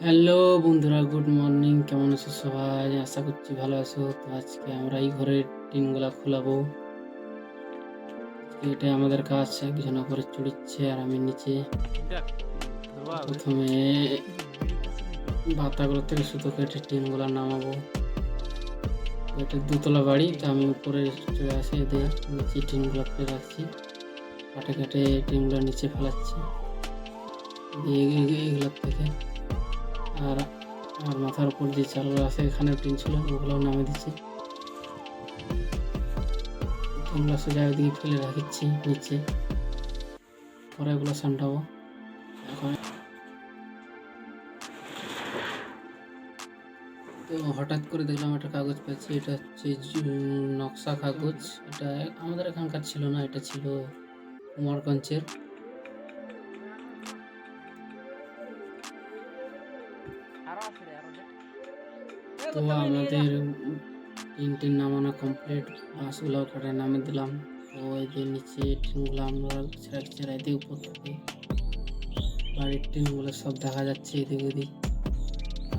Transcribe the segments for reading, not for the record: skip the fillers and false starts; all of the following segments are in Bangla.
হ্যালো বন্ধুরা, গুড মর্নিং। কেমন আছো সবাই? আশা করছি ভালো আছো। তো আজকে আমরা এই ঘরের টিনগুলা খোলাবো। এটা আমাদের কাজ। একজন উপরে চড়িচ্ছে আর আমি নিচে। প্রথমে বাতাগুলো থেকে সুতো কেটে টিনগুলা নামাবো। এটা দুতলা বাড়ি, তো আমি উপরে চলে আসি, দিয়ে নিচে টিনগুলো ফেলে রাখছি। কাটে কাটে টিনগুলো নিচে ফেলাচ্ছি এইগুলোর থেকে। আর আমার মাথার উপর যে চালগুলো আছে, এখানে টিন ছিল, ওগুলোও নামিয়ে দিচ্ছি। টিনগুলো সোজা ওইদিকে ফেলে রাখছি নিচে, পরে ওগুলো সামটাবো। এখন তো হঠাৎ করে দেখলাম একটা কাগজ পাচ্ছি। এটা হচ্ছে নকশা কাগজ। এটা আমাদের এখানকার ছিল না, এটা ছিল কুমারগঞ্জের। তো আমাদের টিন নামানো কমপ্লিট, বাঁশগুলো কাটে নামিয়ে দিলাম। তো এই যে নিচে টিনগুলো আমরা ছেড়াই দিয়ে উপর থেকে বাড়ির টিনগুলো সব দেখা যাচ্ছে এদিক ওদিক।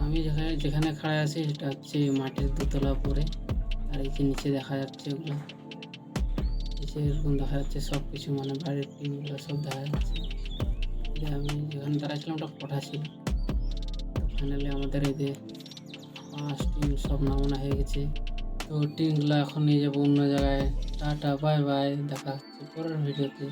আমি যেখানে খাড়া আছি সেটা হচ্ছে মাটির দোতলা পরে, আর এই যে নিচে দেখা যাচ্ছে ওগুলো, নিচে এরকম দেখা যাচ্ছে সব কিছু, মানে বাড়ির টিনগুলো সব দেখা যাচ্ছে। আমি যেখানে দাঁড়াচ্ছিলাম ওটা কোঠা ছিল। ফাইনালি আমাদের এই যে পাঁচ টিন সব নামানো হয়ে গেছে। তো টিনগুলো এখন নিয়ে যাবো অন্য জায়গায়। টাটা, বাই বাই, দেখা হচ্ছে পরের ভিডিওতে।